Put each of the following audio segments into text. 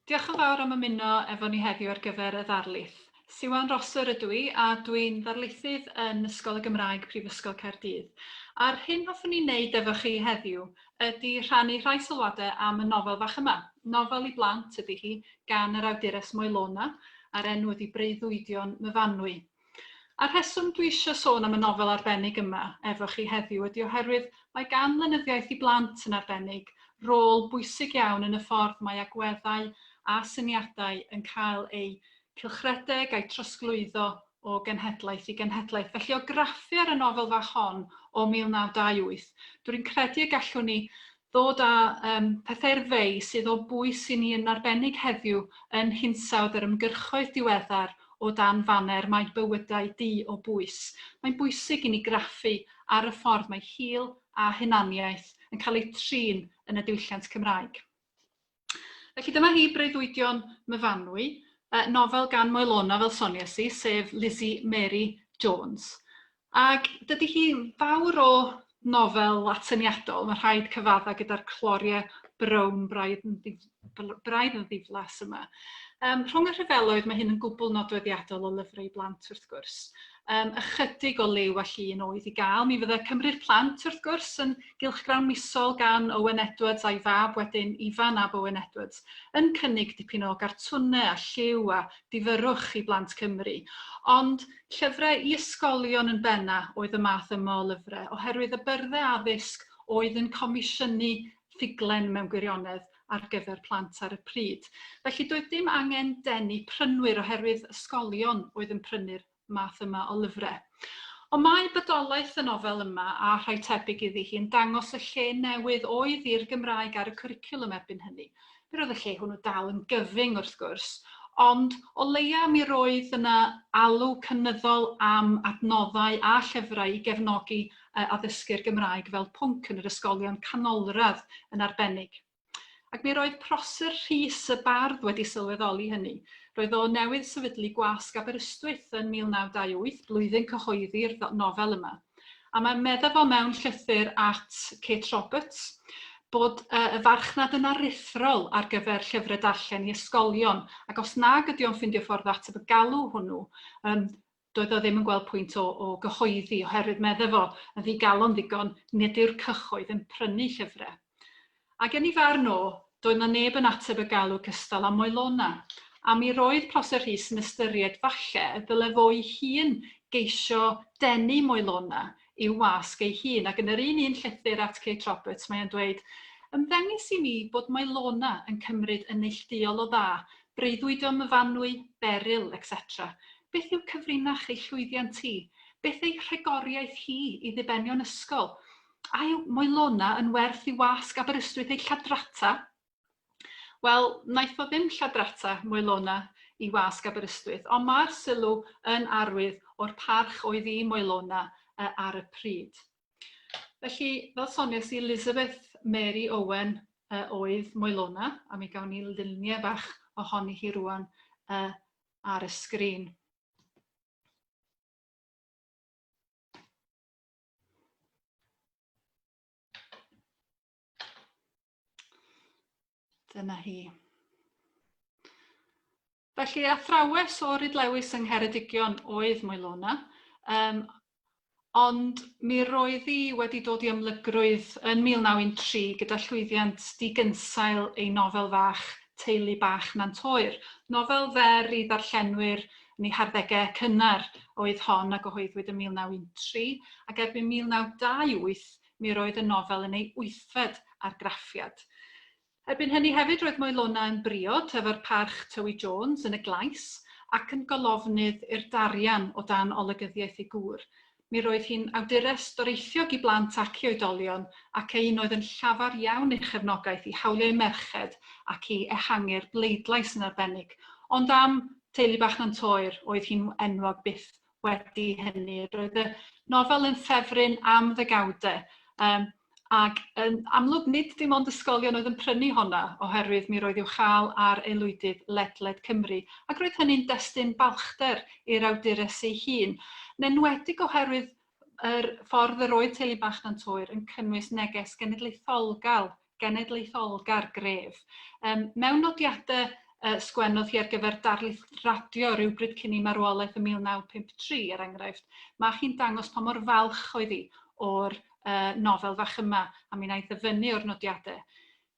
Diolch yn fawr am ymuno efo ni heddiw ar gyfer y Darlith. Siwan ydw i a dwi'n ddarlithydd yn Ysgol y Gymraeg Prifysgol Caerdydd. A'r hyn hoffwn ni'n wneud efo chi heddiw ydy rhannu rhai sylwadau am y nofel fach yma. Nofel i blant ydy hi gan yr awdures Moelona a'r enw ydy Breuddwydion Myfanwy. A'r rheswm dwi eisiau sôn am y nofel arbennig yma efo chi heddiw ydy oherwydd mae gan Llenyddiaeth i blant yn arbennig rôl bwysig iawn yn y ffordd mae agweddau a syniadau yn cael eu cylchredeg a'i trosglwyddo o genhedlaeth i genhedlaeth. Felly o graffu ar y nofel fach hon o 1928, dwi'n credu y gallwn ni ddod â pethau'r fei sydd o bwys i ni yn arbennig heddiw yn hinsawdd yr ymgyrchoedd diweddar o dan faner mae bywydau di o bwys. Mae'n bwysig i ni graffu ar y ffordd mae hil a hunaniaeth yn cael eu trin yn y diwylliant Cymraeg. Felly dyma hi Breuddwydion Myfanwy, nofel gan Moelona fel sonies i, sef Lizzie Mary Jones. Ac dydy hi fawr o nofel atyniadol, mae rhaid cyfadda gyda'r cloriau brown braidd yn ddiflas yma. Rhwng y rhyfeloedd mae hyn yn gwbl nodweddiadol o lyfrau i blant wrth gwrs. Ychydig o liw a llun oedd i gael. Mi fydde Cymru'r Plant wrth gwrs yn gylchgrawn misol gan Owen Edwards a'i fab wedyn Ifan ab Owen Edwards yn cynnig dipyn o gartwnau a lliw a difyrwch i blant Cymru. Ond llyfrau i ysgolion yn benna oedd y math yma o lyfrau oherwydd y byrddau addysg oedd yn comisiynu ffuglen mewn gwirionedd ar gyfer plant ar y pryd. Felly doedd dim angen denu prynwyr oherwydd ysgolion oedd yn prynu'r math yma o lyfrau. Ond mae bydolaeth y nofel yma a rhai tebyg iddi hi yn dangos y lle newydd oedd i'r Gymraeg ar y cwricwlwm erbyn hynny. Fe roedd y lle hwnnw dal yn gyfyng wrth gwrs, ond o leia mi roedd yna alw cynyddol am adnoddau a llyfrau i gefnogi addysgu'r Gymraeg fel pwnc yn yr ysgolion canolradd yn arbennig. Ac mi roedd prosser Rhys y bardd wedi sylweddoli hynny. Roedd o newydd sefydlu gwasg Aberystwyth yn 1928, blwyddyn cyhoeddi'r nofel yma. A mae'n meddwl fo mewn llythyr at Kate Roberts bod y farchnad yn aruthrol ar gyfer llyfrau darllen i ysgolion, ac os nag ydy o'n ffindio ffordd ateb y galw hwnnw, doedd o ddim yn gweld pwynt o gyhoeddi, oherwydd meddwl fo yn ddigalon ddigon nid yw'r cychoedd yn prynu llyfrau. Ac yn ei farn o, doedd na neb yn ateb y galw cystal am Moelona, a mi roedd prosser Rhys yn ystyried falle y dyle fo ei hun geisio denu Moelona i'w wasg ei hun, ac yn yr un llythyr at Kate Roberts mae'n dweud, ymddengys i mi bod Moelona yn cymryd yn neilltuol o dda, breuddwydion Myfanwy, beryl, etc. Beth yw cyfrinach ei llwyddiant hi? Beth ei rhegoriaeth hi i ddibenion ysgol? A yw Moelona yn werth i wasg Aberystwyth ei lladrata? Wel, wnaeth o ddim lladrata Moelona i wasg Aberystwyth, ond mae'r sylw yn arwydd o'r parch oedd i Moelona ar y pryd. Felly, fel sonies i, Elizabeth Mary Owen oedd Moelona, a mi gawn ni luniau bach ohoni hi rwan ar y sgrin. Dyna hi. Felly, athrawes o Rydlewis yng Ngheredigion oedd Moelona, ond mi roedd hi wedi dod i ymlygrwydd yn 1913 gyda llwyddiant digynsail ei nofel fach Teulu Bach Nantwyr. Nofel fer i ddarllenwyr yn ei harddegau cynnar oedd hon a gyhoeddwyd yn 1913, ac erbyn 1928 mi roedd y nofel yn ei 8fed argraffiad. Erbyn hynny hefyd roedd Moelona yn briod efo'r parch Tywi Jones yn y Glais ac yn golofnydd i'r darian o dan olygyddiaeth ei gŵr. Mi roedd hi'n awdures doreithiog i blant ac i oedolion ac ein oedd yn llafar iawn ei chefnogaeth i hawliau merched ac i ehangu'r bleidlais yn arbennig. Ond am Teulu Bach Nantwyr oedd hi'n enwog byth wedi hynny. Roedd y nofel yn ffefryn am ddegawdau, ac yn amlwg nid dim ond ysgolion oedd yn prynu honna oherwydd mi roedd i'w chael ar aelwydydd ledled Cymru, ac roedd hynny'n destun balchder i'r awdures ei hun, yn enwedig oherwydd yr ffordd yr oedd Teulu Bach Nantwyr yn cynnwys neges genedlaetholgar gref. Mewn nodiadau sgwennodd hi ar gyfer darlith radio rhywbryd cyn i marwolaeth y 1953, er enghraifft. Mae hi'n dangos pa mor falch oedd hi o'r nofel fach yma, a mi wnaeth ddyfynu o'r nodiadau.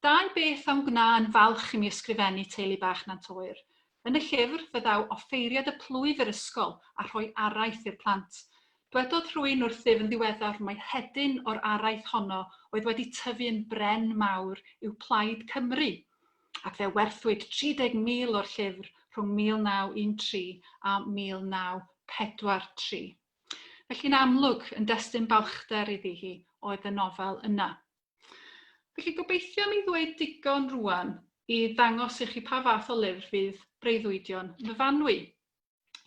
Dau beth am gwna yn falch i mi ysgrifennu teulu bach Nant Oer. Yn y llyfr, fe ddaw offeiriad y plwyf yr ysgol a rhoi araith i'r plant. Dwedodd rhywun wrthyf yn ddiweddar mai hedyn o'r araith honno oedd wedi tyfu yn bren mawr i'w Plaid Cymru, ac fe werthwyd 30,000 o'r llyfr rhwng 1913 a 1943. Felly'n amlwg yn destun balchder iddi hi oedd y nofel yna. Felly gobeithio mi ddweud digon rwan i ddangos i chi pa fath o lyfr fydd breuddwydion Myfanwy.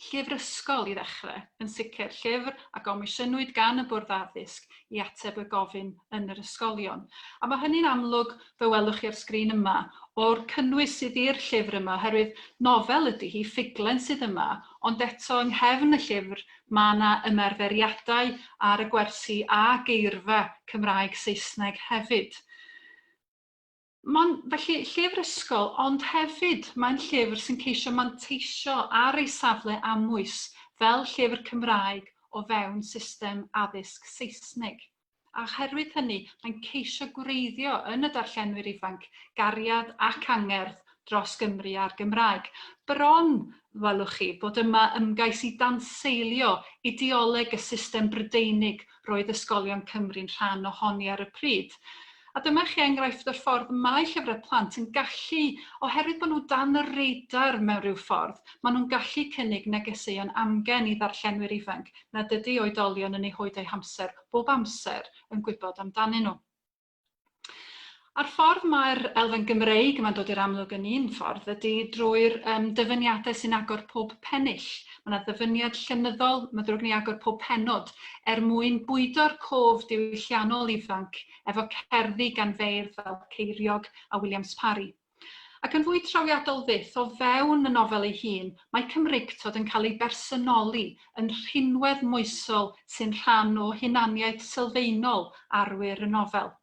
Llyfr ysgol i ddechrau, yn sicr llyfr a gomisiynwyd gan y Bwrdd Addysg i ateb y gofyn yn yr ysgolion. A mae hynny'n amlwg, fe welwch chi ar sgrin yma, o'r cynnwys sydd i'r llyfr yma, oherwydd nofel ydy hi, ffuglen sydd yma, ond eto yng nghefn y llyfr mae yna ymarferiadau ar y gwersi a geirfa Cymraeg Saesneg hefyd. Felly llyfr ysgol, ond hefyd mae'n llyfr sy'n ceisio manteisio ar ei safle amwys fel llyfr Cymraeg o fewn system addysg Saesneg. A oherwydd hynny, mae'n ceisio gwreiddio yn y darllenwyr ifanc gariad ac angerdd dros Gymru a'r Gymraeg. Bron, welwch chi, bod yma ymgais i danseilio ideoleg y system Brydeinig roedd ysgolion Cymru'n rhan ohoni ar y pryd. A dyma chi enghraifft o'r ffordd mae llyfrau plant yn gallu, oherwydd bod nhw dan y radar mewn rhyw ffordd, maen nhw'n gallu cynnig negeseuon amgen i ddarllenwyr ifanc nad ydy oedolion yn eu hoedau hamser, bob amser yn gwybod amdanyn nhw. A'r ffordd mae'r elfen Gymreig yma'n dod i'r amlwg yn un ffordd ydy drwy'r dyfyniadau sy'n agor pob pennill. Mae yna ddyfyniad llenyddol, mae ddrwg ni agor pob pennod, mwyn bwydo'r cof diwylliannol ifanc efo cerddi gan feirdd fel Ceiriog a Williams Parry. Ac yn fwy trawiadol fyth, o fewn y nofel ei hun, mae Cymreictod yn cael ei bersonoli yn rhinwedd moesol sy'n rhan o hunaniaeth sylfaenol arwyr y nofel.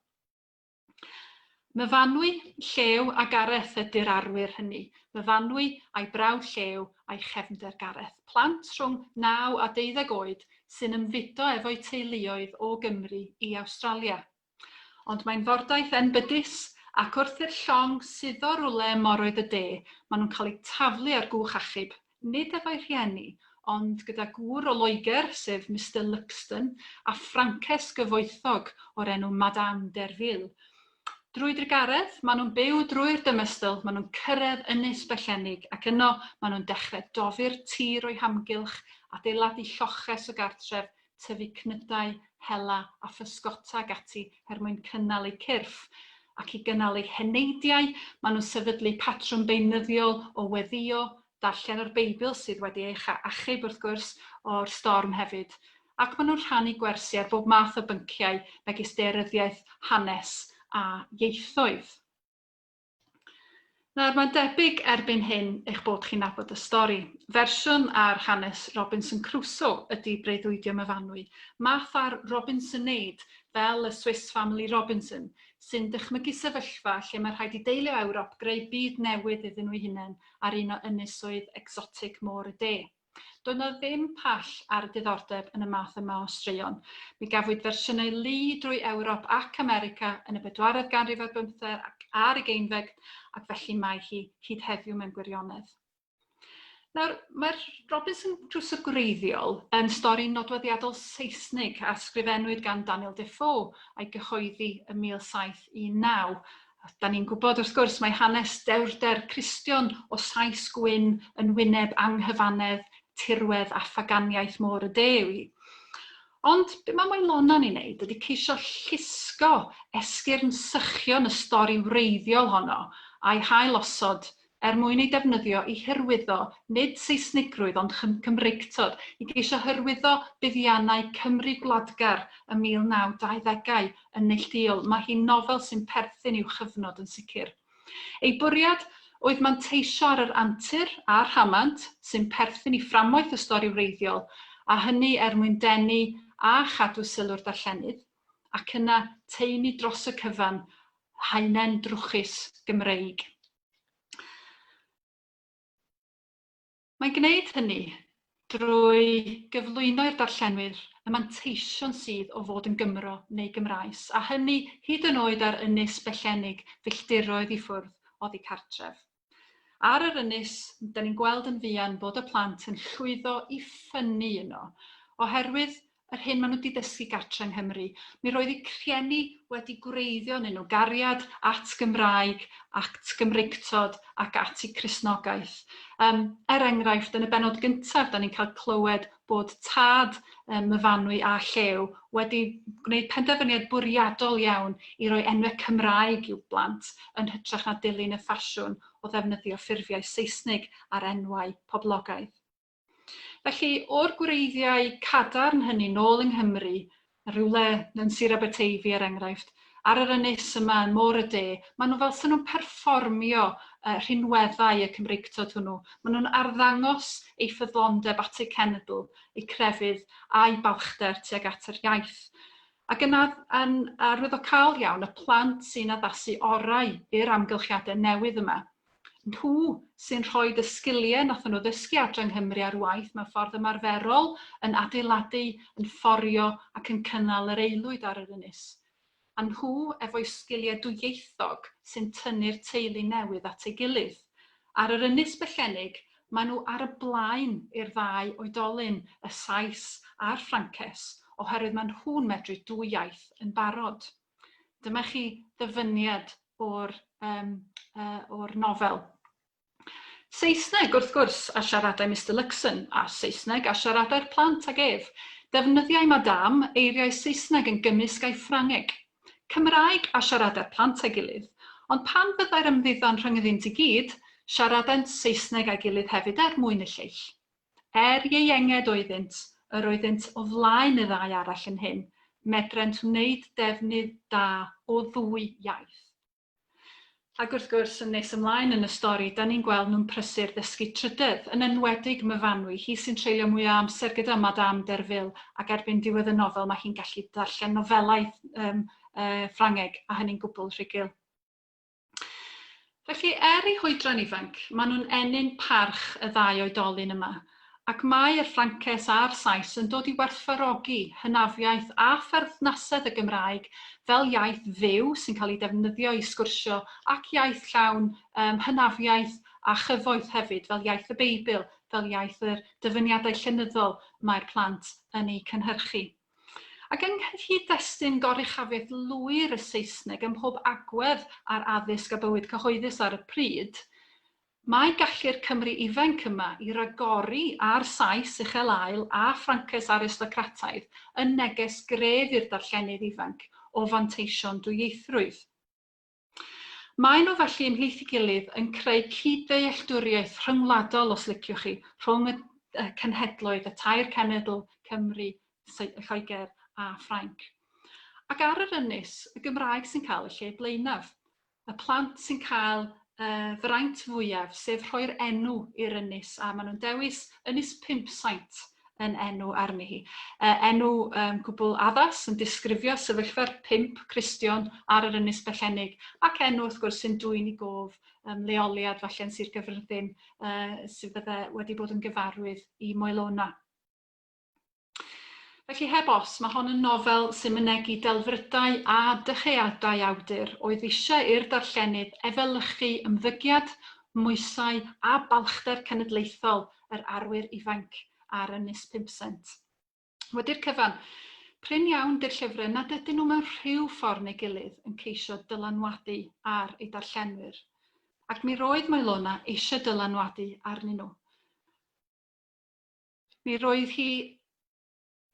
Myfanwy, Llew a Gareth ydy'r arwyr hynny. Myfanwy a'i brawd Llew a'i chefnder Gareth. Plant rhwng 9 a 12 oed sy'n ymfudo efo'u teuluoedd o Gymru i Awstralia. Ond mae'n fordaeth enbydus ac wrth i'r llong suddo rwle moroedd y de, maen nhw'n cael eu taflu ar gwch achub, nid efo'i rhieni, ond gyda gŵr o Loegr, sef Mr Luxton, a Frances gyfoethog o'r enw Madame Derville. Drwy'r Gareth, maen nhw'n byw drwy'r dymystl, maen nhw'n cyrraedd ynys Bellennig ac yno maen nhw'n dechrau dofi'r tir o'i hamgylch, adeiladu lloches o gartref, tyfu cnydau, hela a physgota ac ati mwyn cynnal eu cyrff. Ac i gynnal eu heneidiau, maen nhw'n sefydlu patrwm beunyddiol o weddio, darllen o'r Beibl sydd wedi ei achub wrth gwrs o'r storm hefyd. Ac maen nhw'n rhannu gwersi ar bob math o bynciau megis daearyddiaeth, hanes a ieithoedd. Nawr, mae'n debyg erbyn hyn eich bod chi'n nabod y stori. Fersiwn ar hanes Robinson Crusoe ydy breuddwydio Myfanwy. Math ar Robinsonade fel y Swiss Family Robinson, sy'n dychmygu sefyllfa lle mae rhaid i deulu Ewrop greu byd newydd iddyn nhw hunain ar un o ynysoedd exotic môr y de. Doedd yna ddim pall ar y diddordeb yn y math yma o straeon. Mi gafwyd fersiynau lu drwy Ewrop ac America yn y 4edd ganrif ar 15 ac ar 20 ac felly mae hi hyd heddiw mewn gwirionedd. Nawr, mae'r Robinson Crusoe gwreiddiol yn stori nodweddiadol Saesnig a ysgrifennwyd gan Daniel Defoe a'i gyhoeddi yn 1719. Da ni'n gwybod wrth gwrs mae hanes dewrder Cristion o Sais Gwyn yn wyneb anghyfanedd, tirwedd a phaganiaeth môr y de yw hi. Ond be mae Moelona'n ei wneud ydy ceisio llusgo esgyrn sychion y stori wreiddiol honno a'i hailosod mwyn ei defnyddio i hyrwyddo nid Saesnigrwydd ond Cymreictod i geisio hyrwyddo buddiannau Cymru Gwladgar y 1920au yn neilltuol. Mae hi'n nofel sy'n perthyn i'w chyfnod yn sicr. Ei bwriad oedd manteisio ar yr antur a'r rhamant sy'n perthyn i fframwaith y stori wreiddiol, a hynny mwyn denu a chadw sylw'r darllenydd, ac yna teulu dros y cyfan, haenen drwchus Gymreig. Mae'n gwneud hynny drwy gyflwyno i'r darllenwyr y manteision sydd o fod yn Gymro neu Gymraes, a hynny hyd yn oed ar ynys bellenig filltiroedd i ffwrdd oddi cartref. Ar yr ynys, da ni'n gweld yn fuan bod y plant yn llwyddo i ffynnu yno, oherwydd yr hyn maen nhw wedi dysgu gartre yng Nghymru. Mi roedd eu rhieni wedi gwreiddio yn nhw gariad at Gymraeg, at Gymreictod ac at eu Cristnogaeth. Enghraifft, yn y bennod gyntaf, da ni'n cael clywed bod tad Myfanwy a Llew wedi gwneud penderfyniad bwriadol iawn i roi enwau Cymraeg i'w blant yn hytrach na dilyn y ffasiwn o ddefnyddio ffurfiau Saesnig ar enwau poblogaidd. Felly, o'r gwreiddiau cadarn hynny nôl yng Nghymru, rhywle yn Sir Aberteifi er enghraifft, ar yr ynys yma yn Môr y De, maen nhw fel sy'n nhw'n perfformio rhinweddau y Cymreictod hwnnw. Maen nhw'n arddangos eu ffyddlondeb at eu cenedl, eu crefydd a'i balchder tuag at yr iaith. Ac yna, yn arwyddocaol iawn, y plant sy'n addasu orau i'r amgylchiadau newydd yma. Nhw sy'n rhoi y sgiliau nathon nhw ddysgu adre yng Nghymru ar waith mewn ffordd ymarferol, yn adeiladu, yn fforio ac yn cynnal yr aelwyd ar yr ynys. A nhw efo'u sgiliau dwyieithog sy'n tynnu'r teulu newydd at ei gilydd. Ar yr ynys bellenig, maen nhw ar y blaen i'r ddau oedolyn, y Saes a'r Ffrances, oherwydd maen nhw'n medru dwy iaith yn barod. Dyma chi ddyfyniad o'r nofel. Saesneg wrth gwrs a siaradau Mr Luxon, a Saesneg a siaradau'r plant ag ef. Defnyddiau Madam eiriau Saesneg yn gymysg â'i Ffrangeg. Cymraeg a siaradau'r plant ag gilydd, ond pan fyddai'r ymddiddan rhwng iddynt i gyd, siaradau'n Saesneg ag gilydd hefyd mwyn y lleill. Ieuenged oeddynt, yr oeddynt o flaen y ddau arall yn hyn, medrent wneud defnydd da o ddwy iaith. Ac wrth gwrs, yn nes ymlaen yn y stori, da ni'n gweld nhw'n prysur ddysgu trydydd, yn enwedig Myfanwy, hi sy'n treulio mwy o amser gyda Madame Derfil, ac erbyn diwedd y nofel mae hi'n gallu darllen nofelau Ffrangeg, a hynny'n gwbl rhugl. Felly, eu hoedran ifanc, maen nhw'n enyn parch y ddau oedolyn yma, ac mae y Ffrances a'r Saes yn dod i werthfawrogi hynafiaeth a pherthnasedd y Gymraeg fel iaith fyw sy'n cael ei defnyddio i sgwrsio ac iaith llawn hynafiaeth a chyfoeth hefyd fel iaith y Beibl, fel iaith yr dyfyniadau llenyddol mae'r plant yn ei cynhyrchu. Ac yng nghyd-destun goruchafiaeth lwyr y Saesneg ym mhob agwedd ar addysg a bywyd cyhoeddus ar y pryd, mae gallu'r Cymru ifanc yma i ragori ar Saes uchel ail a Ffrances aristocrataidd yn neges gref i'r darllenydd ifanc o fanteision dwyieithrwydd. Mae nhw felly ymhlith i gilydd yn creu cyd-dealltwriaeth rhyngwladol os liciwch chi, rhwng y cenhedloedd, y tair cenedl Cymru, Lloegr a Ffrainc. Ac ar yr ynys, y Gymraeg sy'n cael y lle blaenaf. Y plant sy'n cael fraint fwyaf, sef rhoi'r enw i'r ynys, a maen nhw'n dewis ynys 500 yn enw arni hi. Enw cwbl addas yn disgrifio sefyllfa'r 5 Cristion ar yr ynys bellenig, ac enw wrth gwrs sy'n dwyn i gof leoliad falle'n Sir Gyfyrddin sydd wedi bod yn gyfarwydd i Moelona. Felly heb os, mae hon yn nofel sy'n mynegu delfrydau a dycheuadau awdur oedd eisiau i'r darllenydd efelychu ymddygiad, mwysau a balchder cenedlaethol yr arwyr ifanc ar ynys 500. Wedi'r cyfan, prin iawn di'r llyfrau nad ydyn nhw mewn rhyw ffordd neu gilydd yn ceisio dylanwadu ar ei darllenwyr. Ac mi roedd Moelona eisiau dylanwadu arnyn nhw. Mi roedd hi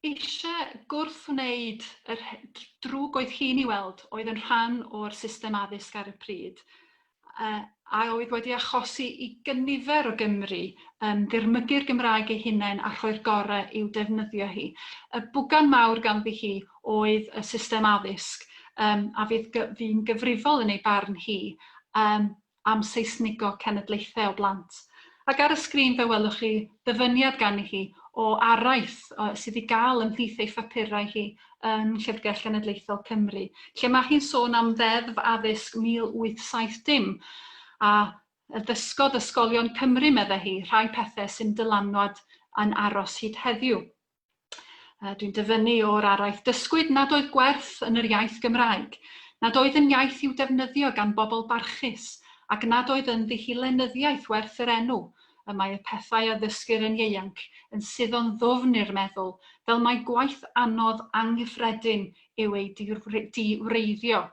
eisiau gwrth wneud yr drwg oedd hi'n ei weld oedd yn rhan o'r system addysg ar y pryd, a oedd wedi achosi i gynifer o Gymru ddirmygu'r Gymraeg ei hunain a rhoi'r gorau i'w defnyddio hi. Y bwgan mawr ganddi hi oedd y system addysg, a fi'n gyfrifol yn ei barn hi am Saesnigo cenedlaethau o blant. Ac ar y sgrin fe welwch chi ddyfyniad gan hi o araith sydd i gael ymhlith ei phapurau hi yn Llyfrgell Genedlaethol Cymru, lle mae hi'n sôn am ddeddf addysg 1870, a Y ddysgod ysgolion Cymru, meddai hi, rhai pethau sy'n dylanwad yn aros hyd heddiw. Dwi'n dyfynnu o'r araith. Dysgwyd nad oedd gwerth yn yr iaith Gymraeg, nad oedd yn iaith i'w defnyddio gan bobl barchus, ac nad oedd yn llenyddiaeth werth yr enw. Y mae y pethau a ddysgur yn ieuanc yn suddo'n ddwfn i'r meddwl, fel mae gwaith anodd anghyffredin yw ei diwreiddio.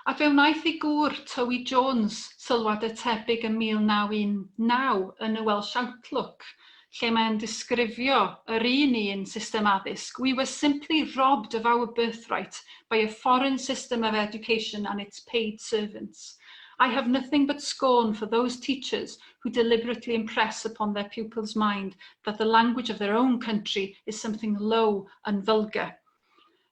Ac fe wnaeth ei gŵr Towie Jones sylwad y tebyg yn 1919 yn y Welsh Outlook, lle mae'n disgrifio yr un system addysg. We were simply robbed of our birthright by a foreign system of education and its paid servants. I have nothing but scorn for those teachers who deliberately impress upon their pupils' mind that the language of their own country is something low and vulgar.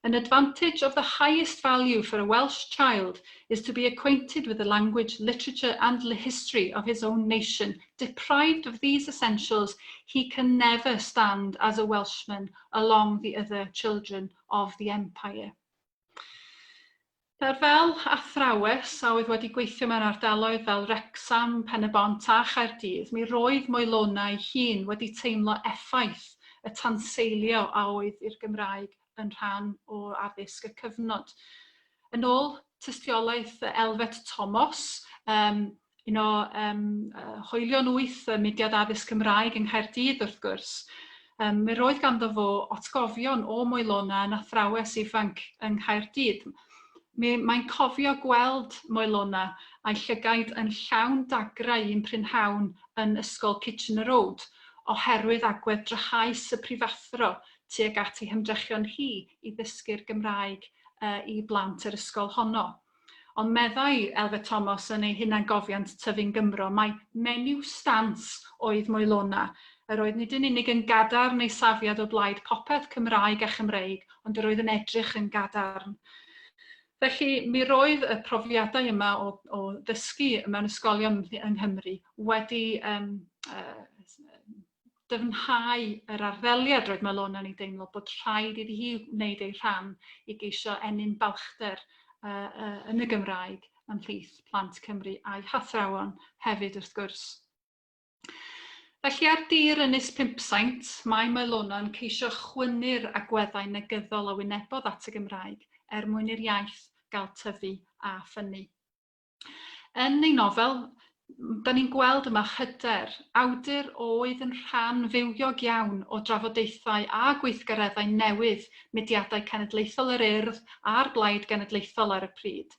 An advantage of the highest value for a Welsh child is to be acquainted with the language, literature and history of his own nation. Deprived of these essentials, he can never stand as a Welshman along the other children of the empire. Nawr fel athrawes a oedd wedi gweithio mewn ardaloedd fel Wrecsam, Pen-y-bont a Chaerdydd, mi roedd Moelona ei hun wedi teimlo effaith y tanseilio a oedd i'r Gymraeg yn rhan o addysg y cyfnod. Yn ôl tystiolaeth Elfed Thomas, hwylion 8 y mudiad addysg Cymraeg yng Nghaerdydd wrth gwrs, mi roedd ganddo fo atgofion o Moelona yn athrawes ifanc yng Nghaerdydd. Mae'n cofio gweld Moelona a'i llygaid yn llawn dagrau un prynhawn yn ysgol Kitchener Road, oherwydd agwedd drychais y prifathro tuag at ei hymdrechion hi i ddysgu'r Gymraeg i blant yr ysgol honno. Ond meddai Elfed Thomas yn ei hunangofiant tyfu'n Gymro, mae menyw stans oedd Moelona. Yr oedd nid yn unig yn gadarn neu safiad o blaid popeth Cymraeg a Chymreig, ond yr oedd yn edrych yn gadarn. Felly, mi roedd y profiadau yma o ddysgu mewn ysgolion yng Nghymru wedi dyfnhau yr arddeliad roedd Moelona'n ei deimlo bod rhaid iddi hi wneud ei rhan i geisio enyn balchder yn y Gymraeg ymhlith plant Cymru a'i hathrawon hefyd wrth gwrs. Felly ar dir Ynys Pimpsaint, mae Moelona'n ceisio chwynnu'r agweddau negyddol o wynebodd at y Gymraeg mwyn i'r iaith gael tyfu a ffynnu. Yn ei nofel, da ni'n gweld yma hyder, awdur oedd yn rhan fywiog iawn o drafodaethau a gweithgareddau newydd mudiadau cenedlaethol yr Urdd a'r Blaid Genedlaethol ar y pryd,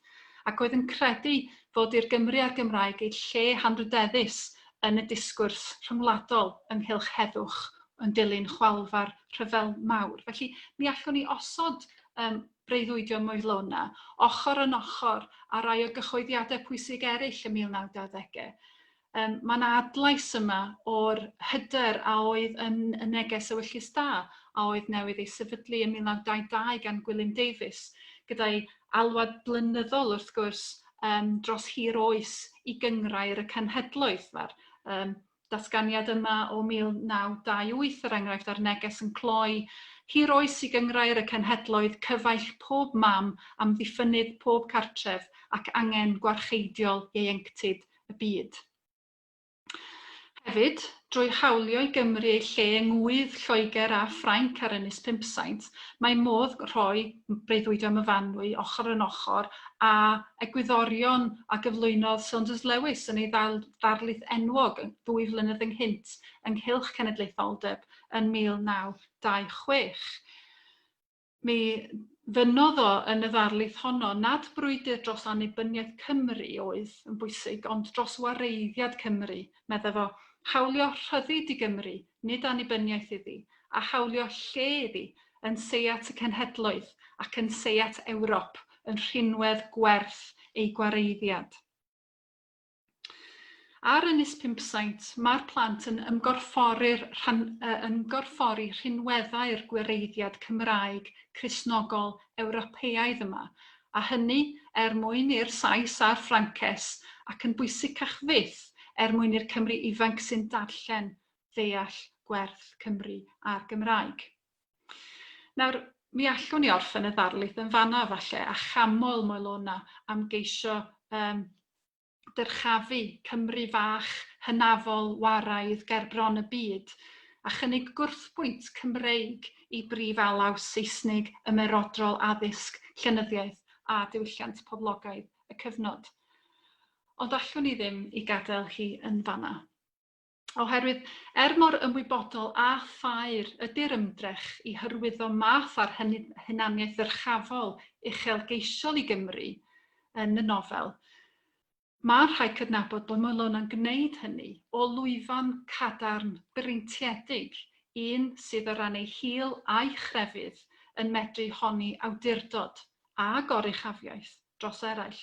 ac oedd yn credu fod i'r Gymru a'r Gymraeg ei lle handrydeddus yn y disgwrs rhyngwladol ynghylch heddwch yn dilyn chwalfa'r rhyfel mawr. Felly, mi allwn ni osod breuddwydio Moelona ochr yn ochr a rai o gychoeddiadau pwysig eraill y 1920au. Mae'n adlais yma o'r hyder a oedd yn neges ewyllus da a oedd newydd ei sefydlu yn 1922 gan Gwilym Davies, gyda'i alwad blynyddol wrth gwrs dros hir oes i gynghrair y cenhedloedd. Datganiad yma o 1928 er enghraifft ar neges yn cloi, hir oes i gynghrair y cenhedloedd, cyfaill pob mam am ddiffynydd pob cartref ac angen gwarcheidiol ieuenctid y byd. Hefyd, drwy hawlio i Gymru ei lle yng ngwydd Lloegr a Ffrainc ar Ynys Pimpsaint, mae modd rhoi breuddwydio Myfanwy ochr yn ochr a egwyddorion a gyflwynodd Saunders Lewis yn ei ddarlith enwog 2 flynedd ynghynt ynghylch cenedlaetholdeb yn 1926. Mi fynodd o yn y ddarlith honno nad brwydr dros annibyniaeth Cymru oedd yn bwysig, ond dros wareiddiad Cymru, meddai fo, hawlio rhyddid i Gymru, nid annibyniaeth iddi, a hawlio lle iddi yn seiat y cenhedloedd ac yn seiat Ewrop yn rhinwedd gwerth ei gwareiddiad. Ar Ynys Pimpsaint, mae'r plant yn ymgorffori rhinweddau'r gwareiddiad Cymraeg Cristnogol Ewropeaidd yma, a hynny mwyn i'r Sais a'r Ffrances ac yn bwysicach fyth mwyn i'r Cymru ifanc sy'n darllen ddeall gwerth Cymru a'r Gymraeg. Nawr, mi allwn ni orffen y ddarlith yn fanna falle a chamol Moelona am geisio dyrchafu Cymru fach, hynafol, waraidd, gerbron y byd, a chynnig gwrthbwynt Cymreig i brif alaw Saesnig, ymerodrol addysg, llenyddiaeth a diwylliant poblogaidd y cyfnod. Ond allwn ni ddim I gadael hi yn fanna. Oherwydd, mor ymwybodol a thair ydy'r ymdrech I hyrwyddo math ar hunaniaeth ddyrchafol uchelgeisiol I Gymru yn y nofel, mae rhaid cydnabod bod Moelona'n gwneud hynny o lwyfan cadarn breintiedig, un sydd o ran ei hil a'i chrefydd yn medru honni awdurdod a goruchafiaeth dros eraill.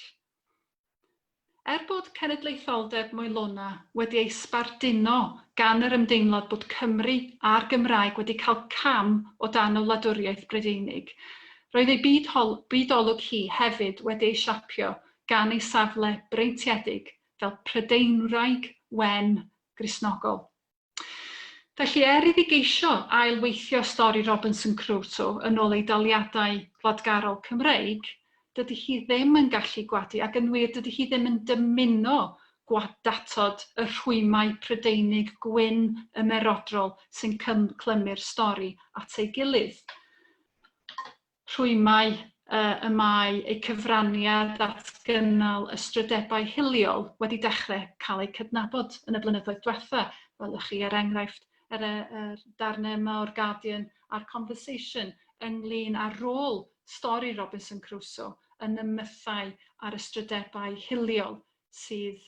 Bod cenedlaetholdeb Moelona wedi ei sbarduno gan yr ymdeimlad bod Cymru a'r Gymraeg wedi cael cam o dan y wladwriaeth Brydeinig, roedd ei bydolwg hi hefyd wedi ei siapio gan ei safle breintiedig fel Prydeinwraig wen Gristnogol. Felly iddi geisio ailweithio stori Robinson Crusoe yn ôl ei daliadau wladgarol Cymreig, dydy hi ddim yn gallu gwadu ac yn wir dydy hi ddim yn dymuno datod y rhwymau Prydeinig gwyn ymerodrol sy'n clymu'r stori at ei gilydd. Rhwymau y mae eu cyfraniad at gynnal ystrydebau hiliol wedi dechrau cael eu cydnabod yn y blynyddoedd diwetha. Welwch chi enghraifft darnau yma o'r Guardian a'r Conversation ynglyn ar rôl stori Robinson Crusoe yn y mythau a'r ystrydebau hiliol sydd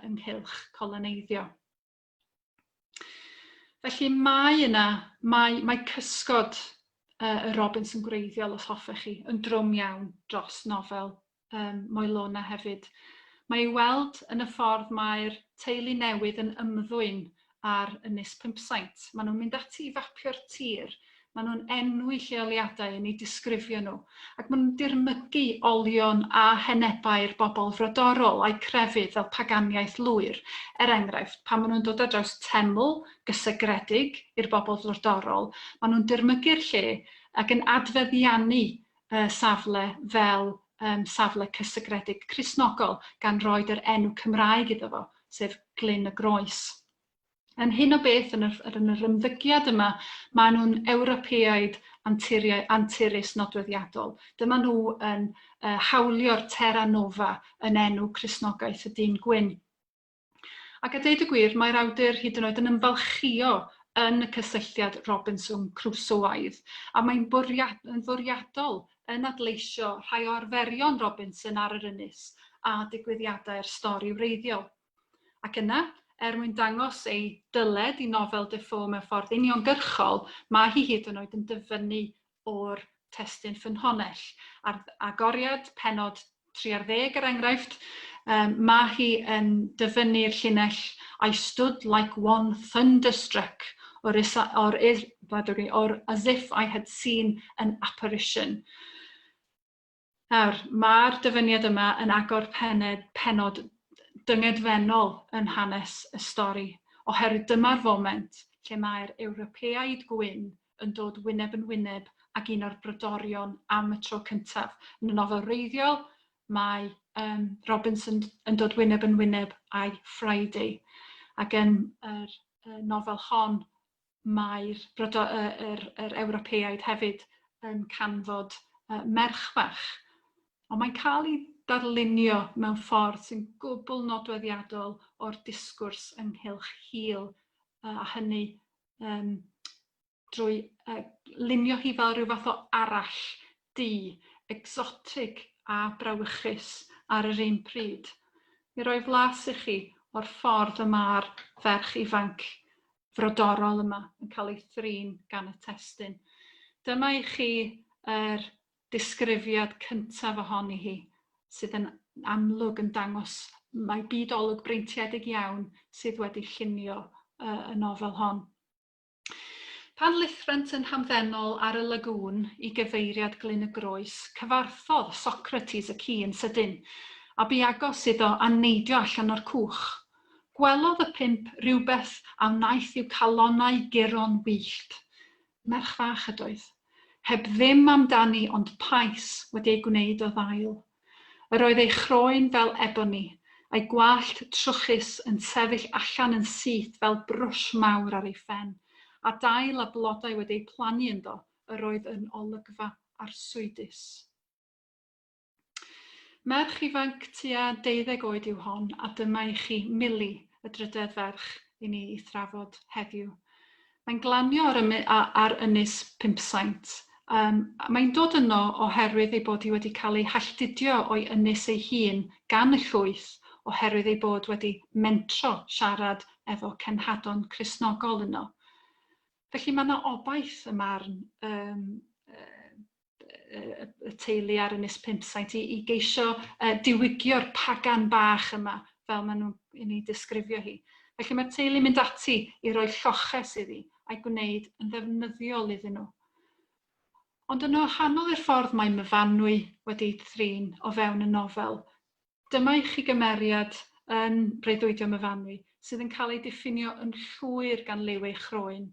ynghylch coloneiddio. Felly mae cysgod y Robinson gwreiddiol os hoffech chi yn drwm iawn dros nofel Moelona hefyd. Mae ei weld yn y ffordd mae'r teulu newydd yn ymddwyn ar Ynys Pumsaint. Maen nhw'n mynd ati I fapio'r tir. Maen nhw'n enwi lleoliadau yn eu disgrifio nhw. Ac maen nhw'n dirmygu olion a henebau'r bobl frodorol a'i crefydd fel paganiaeth lwyr. Enghraifft, pan maen nhw'n dod ar draws teml gysegredig i'r bobl frodorol, maen nhw'n dirmygu'r lle ac yn adfeddiannu safle fel safle cysegredig Cristnogol gan roed yr enw Cymraeg iddo fo, sef Glyn y Groes. Yn hyn o beth yn yr ymddygiad yma, maen nhw'n Ewropeaid anturus nodweddiadol. Dyma nhw yn hawlio'r Terra Nova yn enw Cristnogaeth y Dyn Gwyn. Ac a deud y gwir, mae'r awdur hyd yn oed yn ymfalchio yn y cysylltiad Robinson Crusoeaidd, a mae'n fwriadol yn adleisio rhai o arferion Robinson ar yr ynys a digwyddiadau'r stori wreiddiol. Ac yna, mwyn dangos ei dyled I nofel Defoe mewn ffordd uniongyrchol, mae hi hyd yn oed yn dyfynnu o'r testun ffynhonnell. Ar agoriad penod 30 enghraifft, mae hi yn dyfynnu'r llinell I stood like one thunderstruck, or as if I had seen an apparition. Mae'r dyfyniad yma yn agor penod dyngedfennol yn hanes y stori, oherwydd dyma'r foment lle mae'r Ewropeaid gwyn yn dod wyneb yn wyneb ag un o'r brydorion am y tro cyntaf. Yn y nofel wreiddiol, mae Robinson yn dod wyneb yn wyneb a'i Friday. Ac yn y nofel hon, mae'r Ewropeaid hefyd yn canfod merch fach. Ond mae'n cael ei darlunio mewn ffordd sy'n gwbl nodweddiadol o'r disgwrs ynghylch hil a hynny drwy lunio hi fel rhyw fath o arall di, exotig a brawychus ar yr un pryd. Mi roi flas I chi o'r ffordd y mae'r ferch ifanc frodorol yma yn cael ei thrin gan y testun. Dyma I chi disgrifiad cyntaf ohoni hi, sydd yn amlwg yn dangos mae bydolwg breintiedig iawn sydd wedi llunio y nofel hon. Pan lythrant yn hamddenol ar y lagŵn I gyfeiriad Glyn y Groes, cyfarthodd Socrates y ci yn sydyn, a bu agos iddo a neidio allan o'r cwch. Gwelodd y pimp rhywbeth a wnaeth i'w calonnau guron wyllt. Merch fach ydoedd, heb ddim amdani ond pais wedi ei gwneud o ddail. Yr oedd ei chroen fel eboni, A'i gwallt trwchus yn sefyll allan yn syth fel brwsh mawr ar ei phen, a dail a blodau wedi'u plannu ynddo, yr oedd yn olygfa arswydus. Merch ifanc tua 12 oed yw hon, a dyma i chi Mili, y drydedd ferch i ni i thrafod heddiw. Mae'n glanio ar ynys 500. Mae'n dod yno oherwydd ei bod hi wedi cael ei halltudio o'i ynys ei hun gan y llwyth, oherwydd ei bod wedi mentro siarad efo cenhadon Cristnogol yno. Felly mae yna obaith y marn y teulu ar ynys 500 i geisio diwygio'r pagan bach yma, fel maen nhw'n ei disgrifio hi. Felly mae'r teulu mynd ati i roi lloches iddi a'i gwneud yn ddefnyddiol iddyn nhw. Ond yn wahanol i'r ffordd mae Myfanwy wedi thrin o fewn y nofel, dyma i chi gymeriad yn breuddwydio Myfanwy sydd yn cael ei diffinio yn llwyr gan liw ei chroen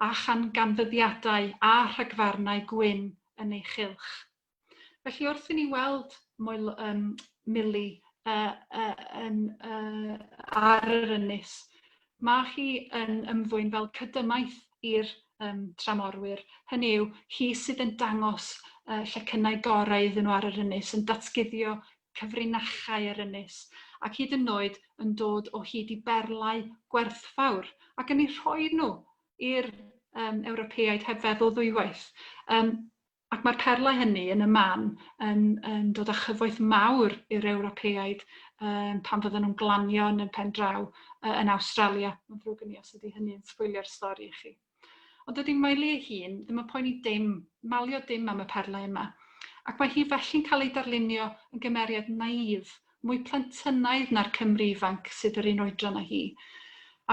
a chan ganfyddiadau a rhagfarnau gwyn yn ei chylch. Felly wrth i ni weld Mili ar yr ynys, mae hi yn ymddwyn fel cydymaith i'r tramorwyr. Hynny yw, hi sydd yn dangos llecynnau gorau iddyn nhw ar yr ynys, yn datguddio cyfrinachau yr ynys, ac hyd yn oed yn dod o hyd i berlau gwerthfawr, ac yn ei rhoi nhw i'r Ewropeaid heb feddwl ddwywaith. Ac mae'r perlau hynny yn y man yn dod â chyfoeth mawr i'r Ewropeaid pan fydden nhw'n glanio yn y pen draw yn Awstralia. Mae'n ddrwg gen i os ydy hynny'n sbwylio'r stori i chi. Ond dydy Mili ei hun ddim yn poeni malio dim am y perlau yma. Ac mae hi felly'n cael ei darlunio yn gymeriad naif, mwy plentynnaidd na'r Cymru ifanc sydd yr un oedran â hi.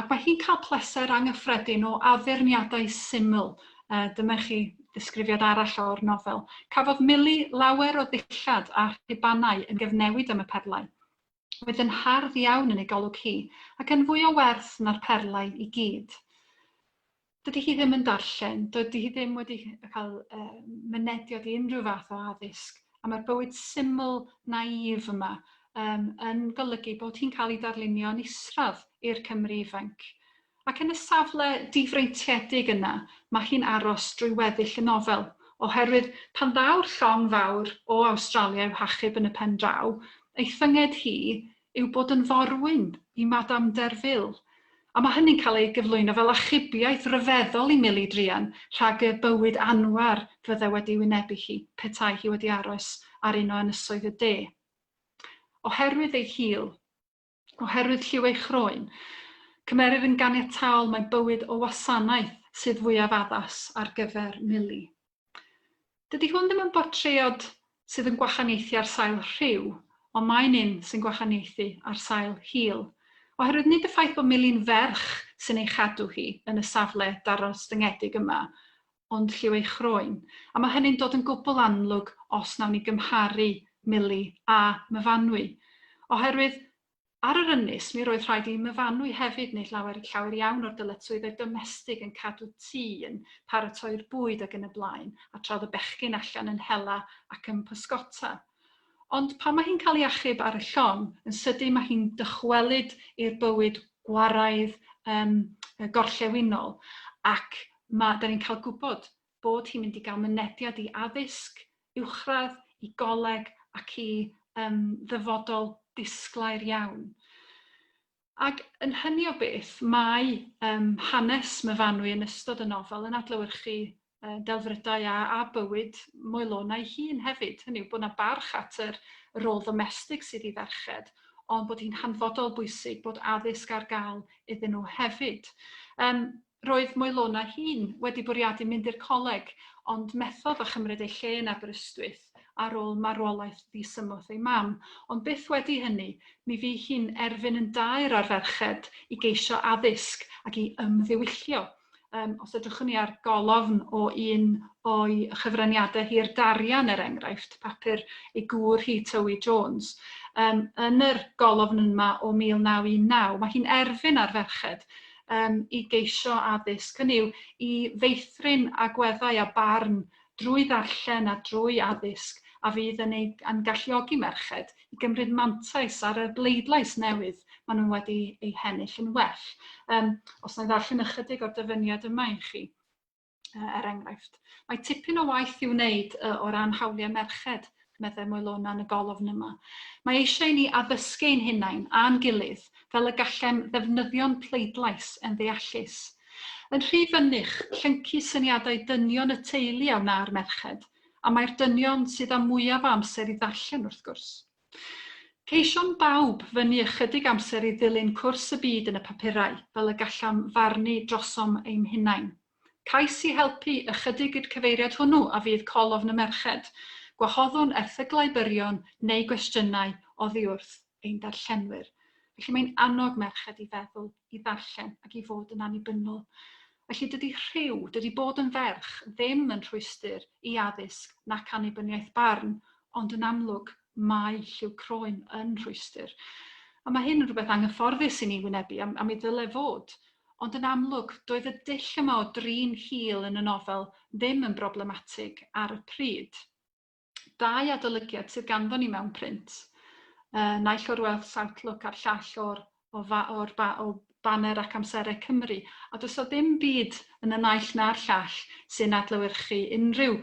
Ac mae hi'n cael pleser anghyffredin o addurniadau syml. Dyma chi ddisgrifiad arall o'r nofel. Cafodd Mili lawer o ddillad a rhibannau yn gyfnewid am y perlau. Oedd yn hardd iawn yn ei golwg hi, ac yn fwy o werth na'r perlau i gyd. Dydy hi ddim yn darllen, dydy hi ddim wedi cael mynediad i unrhyw fath o addysg, a mae'r bywyd syml naif yma yn golygu bod hi'n cael ei darlunio'n isradd i'r Cymru ifanc. Ac yn y safle difreintiedig yna, mae hi'n aros drwy weddill y nofel, oherwydd pan ddaw'r llong fawr o Awstralia i'w hachub yn y pen draw, ei thynged hi yw bod yn forwyn i Madam Derfil. A mae hynny'n cael ei gyflwyno fel achubiaeth ryfeddol i Mili Drian rhag y bywyd anwar fydde wedi wynebu hi, petai hi wedi aros ar un o ynysoedd y de. Oherwydd ei hil, oherwydd lliw ei chroen, cymerir yn ganiataol mae bywyd o wasanaeth sydd fwyaf addas ar gyfer Mili. Dydy hwn ddim yn bortread sydd yn gwahaniaethu ar sail rhyw, ond mae'n un sy'n gwahaniaethu ar sail hil. Oherwydd nid y ffaith bod Mili'n ferch sy'n ei chadw hi yn y safle darostyngedig yma, ond lliw ei chroen. A mae hynny'n dod yn gwbl amlwg os nawn ni gymharu Mili a Myfanwy. Oherwydd ar yr ynys, mi roedd rhaid i Myfanwy hefyd wneud llawer iawn o'r dyletswyddau domestig yn cadw tŷ, yn paratoi'r bwyd ac yn y blaen, a tra oedd y bechgyn allan yn hela ac yn pysgota. Ond pan mae hi'n cael ei achub ar y llong, yn sydyn mae hi'n dychwelyd i'r bywyd gwaraidd gorllewinol, ac da ni'n cael gwybod bod hi'n mynd i gael mynediad i addysg, uwchradd, i goleg ac i ddyfodol disglair iawn. Ac yn hynny o beth, mae hanes Myfanwy yn ystod y nofel yn adlewyrchu delfrydau a bywyd Moelona ei hun hefyd. Hynny yw bod yna barch at yr rôl domestig sydd i ferched, ond bod hi'n hanfodol bwysig bod addysg ar gael iddyn nhw hefyd. Roedd Moelona hun wedi bwriadu mynd i'r coleg, ond methodd a chymryd ei lle yn Aberystwyth ar ôl marwolaeth ddisymwth ei mam. Ond byth wedi hynny, mi fu hi'n erfyn yn daer ar ferched i geisio addysg ac i ymddiwyllio. Os edrychwn ni ar golofn o un o'i chyfraniadau hi'r Darian enghraifft, papur ei gŵr hi Tywi Jones, yn yr golofn yma o 1919, mae hi'n erfyn ar ferched i geisio addysg, hynny yw i feithrin agweddau a barn drwy ddarllen a drwy addysg, a fydd yn galluogi merched i gymryd mantais ar y bleidlais newydd maen nhw wedi eu hennill yn well. Os na i ddarllen ychydig o'r dyfyniad yma i chi, enghraifft. Mae tipyn o waith i'w wneud o ran hawliau merched, meddai Moelona yn y golofn yma. Mae eisiau ni addysgu ein hunain a'n gilydd fel y gallem ddefnyddio'n pleidlais yn ddeallus. Yn rhy fynych, llyncu syniadau dynion y teulu awn ar merched, a mae'r dynion sydd â mwyaf o amser i ddarllen wrth gwrs. Ceision bawb fyny ychydig amser i ddilyn cwrs y byd yn y papurau, fel y gallam farnu drosom ein hunain. Cais i helpu ychydig i'r cyfeiriad hwnnw a fydd colofn y merched. Gwahoddwn erthyglau byrion neu gwestiynau oddi wrth ein darllenwyr. Felly mae'n annog merched i feddwl, i ddarllen ac i fod yn annibynnol. Felly dydy rhyw, dydy bod yn ferch ddim yn rhwystyr i addysg nac annibyniaeth barn, ond yn amlwg mae lliw croen yn rhwystyr. A mae hyn yn rhywbeth anghyfforddus i ni wynebu, a mi ddyle fod. Ond yn amlwg, doedd y dull yma o drin hil yn y nofel ddim yn problematig ar y pryd. Dau adolygiad sydd ganddo ni mewn print, naill o'r Welsh Outlook a'r llall o Banner ac Amserau Cymru, a does o ddim byd yn y naill na'r llall sy'n adlewyrchu unrhyw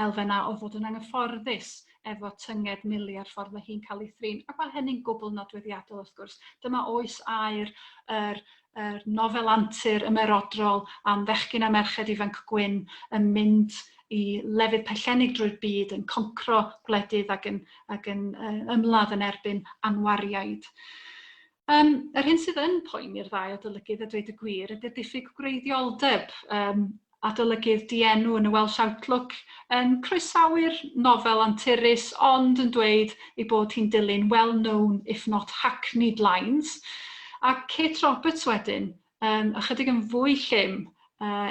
elfenna o fod yn anghyfforddus efo tynged Mili ar ffordd mae hi'n cael ei thrin, ac mae hynny'n gwbl nodweddiadol wrth gwrs. Dyma oes air yr nofel antur ymerodrol am fechgyn a merched ifanc gwyn yn mynd i lefydd pellenig drwy'r byd, yn concro gwledydd ac yn ymladd yn erbyn anwariaid. Yr hyn sydd yn poeni'r ddau adolygydd a dweud y gwir ydy'r diffyg gwreiddioldeb. Adolygydd dienw yn y Welsh Outlook yn croesawu'r nofel anturus, ond yn dweud ei bod hi'n dilyn well-known, if not hackneyed lines. A Kate Roberts wedyn, ychydig yn fwy llym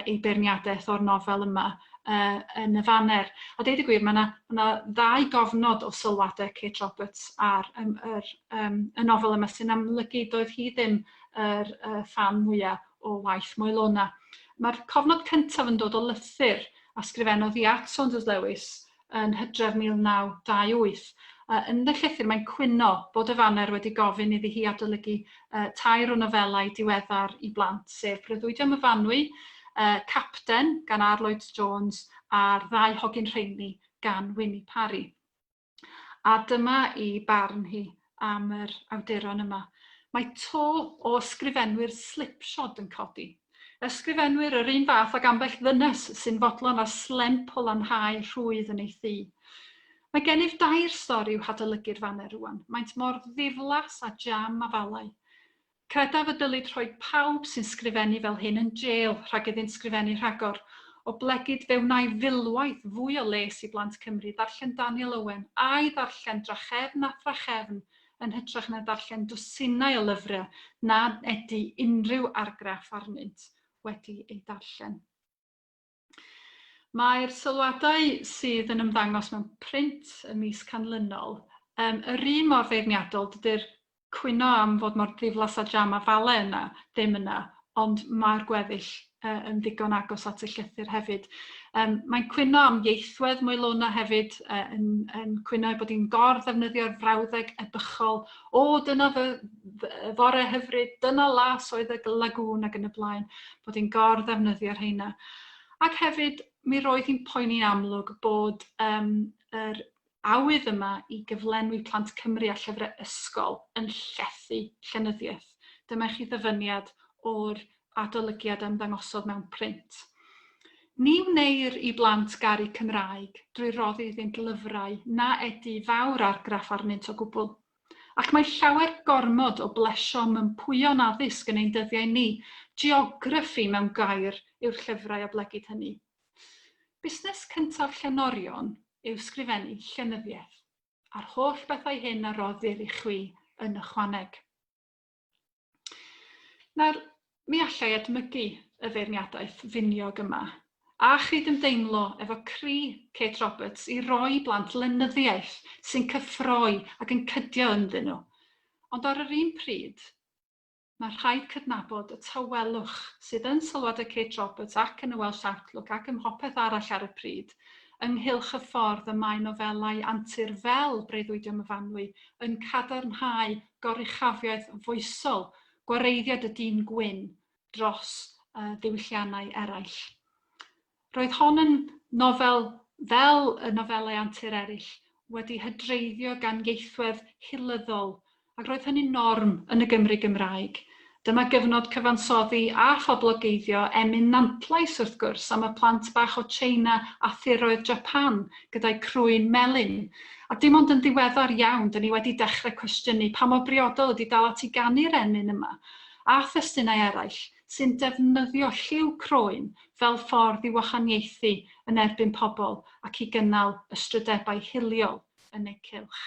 ei beirniadaeth o'r nofel yma yn y fanner. A deud y gwir, mae yna ddau gofnod o sylwadau Kate Roberts ar y nofel yma sy'n amlygu doedd hi ddim yr fan mwyaf o waith Moelona. Mae'r cofnod cyntaf yn dod o lythyr a sgrifennodd hi at Saunders Lewis yn Hydref 1928. Yn y llythyr mae'n cwyno bod y fanner wedi gofyn iddi hi adolygu tair o nofelau diweddar i blant, sef Breuddwydion Myfanwy, Capten gan R. Lloyd Jones a'r ddau hogyn rheini gan Winnie Parry. A dyma i barn hi am yr awduron yma. Mae to o ysgrifenwyr slipshod yn codi. Ysgrifenwyr yr un fath ag ambell ddynes sy'n fodlon â slemp o lanhau rhwydd yn ei thŷ. Mae gennyf dair stori i'w hadolygu'r fanner rwan. Maent mor ddiflas a jam a falau. Credaf y dylid rhoi pawb sy'n sgrifennu fel hyn yn jail rhag iddynt sgrifennu rhagor. O blegyd fe wnai filwaith fwy o les i blant Cymru ddarllen Daniel Owen a'i ddarllen drachefn a thrachefn yn hytrach na darllen dwsinau o lyfrau na ydy unrhyw argraff arnynt wedi ei darllen. Mae'r sylwadau sydd yn ymddangos mewn print ym mis canlynol, yr un mor feirniadol, dydy'r cwyno am fod mor ddiflas a jam a falau yna, ddim yna, ond mae'r gweddill yn ddigon agos at y llythyr hefyd. Mae'n cwyno am ieithwedd Moelona hefyd, yn cwyno bod hi'n gor-ddefnyddio'r frawddeg ebychol, dyna fore hyfryd, dyna las oedd y lagŵn ac yn y blaen, bod hi'n gor-ddefnyddio'r rheina. Ac hefyd, mi roedd hi'n poeni'n amlwg bod yr awydd yma i gyflenwi plant Cymru a llyfrau ysgol yn llethu llenyddiaeth. Dyma chi ddyfyniad o'r adolygiad ymddangosodd mewn print. Ni wneir i blant gari Cymraeg drwy roddi iddynt lyfrau na ydy fawr argraff arnynt o gwbl. Ac mae llawer gormod o blesio mympwyon addysg yn ein dyddiau ni. Geograffi mewn gair yw'r llyfrau o blegyd hynny. Busnes cyntaf llenorion yw sgrifennu llenyddiaeth, a'r holl bethau hyn a roddir i chwi yn ychwaneg. Nawr, mi allai edmygu y feirniadaeth finiog yma, a chydymdeimlo efo cri Kate Roberts i roi blant lenyddiaeth sy'n cyffroi ac yn cydio ynddyn nhw. Ond ar yr un pryd, Mae rhaid cydnabod y tawelwch sydd yn sylwadau Kate Roberts ac yn y Welsh Outlook ac ym mhopeth arall ar y pryd, ynghylch y ffordd y mae nofelau antur fel Breuddwydion Myfanwy yn cadarnhau goruchafiaeth foesol, gwareiddiad y dyn gwyn dros ddiwylliannau eraill. Roedd hon yn nofel fel y nofelau antur eraill wedi hydreiddio gan ieithwedd hilyddol, ac roedd hynny'n norm yn y Gymru Gymraeg. Dyma gyfnod cyfansoddi a phoblogeiddio eminantlais wrth gwrs am y plant bach o Tsieina a thiroedd Japan gyda'i crwyn melyn. A dim ond yn ddiweddar iawn, dyn ni wedi dechrau cwestiynu pa mor briodol ydy dal at i ganu'r emyn yma, a thestunau eraill sy'n defnyddio lliw croen fel ffordd i wahaniaethu yn erbyn pobl ac i gynnal ystrydebau hiliol yn eu cylch.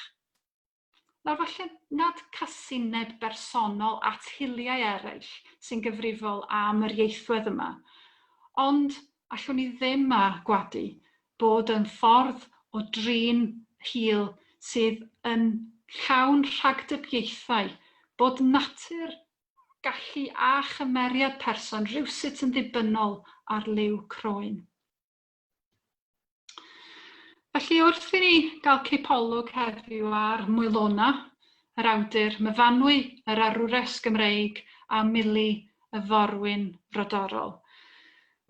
Nawr falle nad casineb bersonol at hiliau eraill sy'n gyfrifol am yr ieithwedd yma, ond allwn ni ddim a gwadu bod yn ffordd o drin hil sydd yn llawn rhagdybiaethau, bod natur, gallu a chymeriad person rywsut yn ddibynnol ar liw croen. Felly wrth i ni gael cipolwg heddiw ar Moelona, yr awdur Myfanwy, yr arwres Gymreig, a Mili, y forwyn frodorol.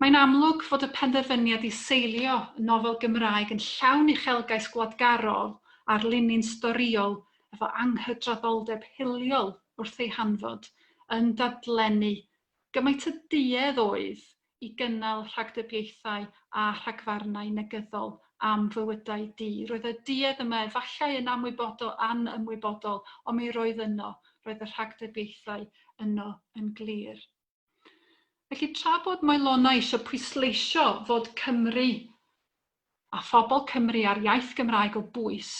Mae'n amlwg fod y penderfyniad i seilio y nofel Gymraeg yn llawn uchelgais gwladgarol ar linyn storiol efo anghydraddoldeb hiliol wrth ei hanfod yn dadlennu gymaint y duedd oedd i gynnal rhagdybiaethau a rhagfarnau negyddol am fywydau di. Roedd y duedd yma efallai yn ymwybodol, ond mi roedd yno, roedd y rhagdybiaethau yno yn glir. Felly tra bod Moelona eisiau pwysleisio fod Cymru a phobl Cymru a'r iaith Gymraeg o bwys,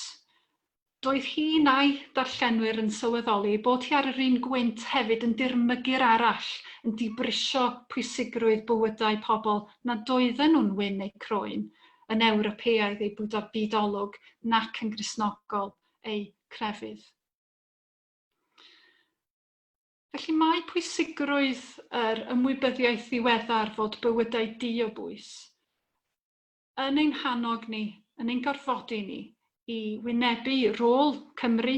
doedd hi na'i darllenwyr yn sylweddoli bod hi ar yr un gwynt hefyd yn dirmygu'r arall, yn dibrisio pwysigrwydd bywydau pobl nad oedden nhw'n wyn eu croen, yn Ewropeaidd eu bydolwg nac yn Gristnogol eu crefydd. Felly mae pwysigrwydd yr ymwybyddiaeth ddiweddar fod bywydau di o bwys yn ein hannog ni, yn ein gorfodi ni, i wynebu rôl Cymru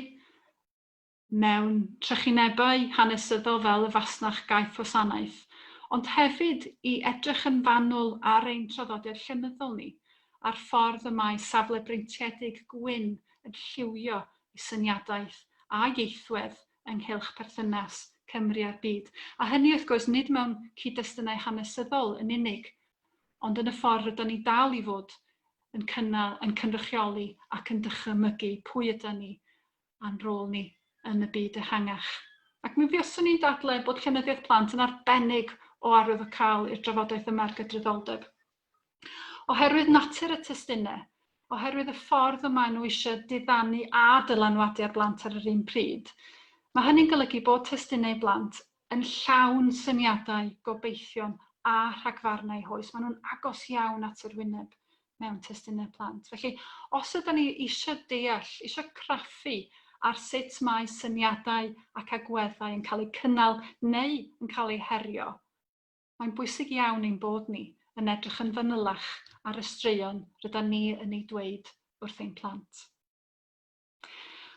mewn trychinebau hanesyddol fel y fasnach gaeth wasanaeth, ond hefyd i edrych yn fanwl ar ein traddodiad llenyddol ni, a'r ffordd y mae safle breintiedig gwyn yn lliwio i syniadaeth a ieithwedd ynghylch perthynas Cymru a'r byd. A hynny wrth gwrs nid mewn cyd-destynau hanesyddol yn unig, ond yn y ffordd rydyn ni dal i fod yn cynrychioli ac yn dychymygu pwy ydyn ni a'n rôl ni yn y byd ehangach. Ac mi fuoswn ni'n dadlau bod llenyddiaeth plant yn arbennig o arwyddocaol i'r drafodaeth yma ar gydraddoldeb. Oherwydd natur y testunau, oherwydd y ffordd y maen nhw eisiau diddanu a dylanwadu ar blant ar yr un pryd, mae hynny'n golygu bod testunau blant yn llawn syniadau, gobeithion a rhagfarnau hoes. Maen nhw'n agos iawn at yr wyneb mewn testunau plant. Felly, os ydym ni eisiau deall, eisiau craffu ar sut mae syniadau ac agweddau yn cael eu cynnal neu yn cael eu herio, mae'n bwysig iawn ein bod ni yn edrych yn fanylach ar y straeon rydym ni yn ei dweud wrth ein plant.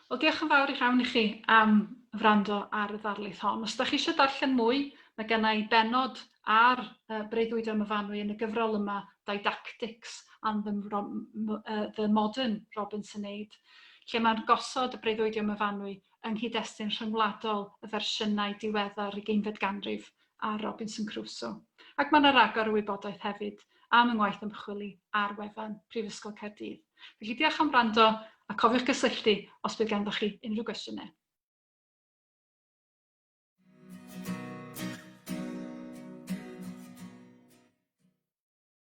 Wel, diolch yn fawr i rawn i chi am wrando ar y ddarlith hon. Os ydych chi eisiau darllen mwy, mae gen i benod ar Breuddwydion Myfanwy yn y gyfrol yma, Didactics and the Modern Robinson Aid, lle mae'n gosod y Breuddwydion Myfanwy yng nghyd-destun rhyngwladol y fersiynau diweddar 20 ganrif a Robinson Crusoe. Ac mae'n agor y wybodaeth hefyd am yng ngwaith ymchwili ar wefan Prifysgol Caerdydd. Felly diolch am wrando a cofiwch gysylltu os bydd ganddoch chi unrhyw gwestiynau.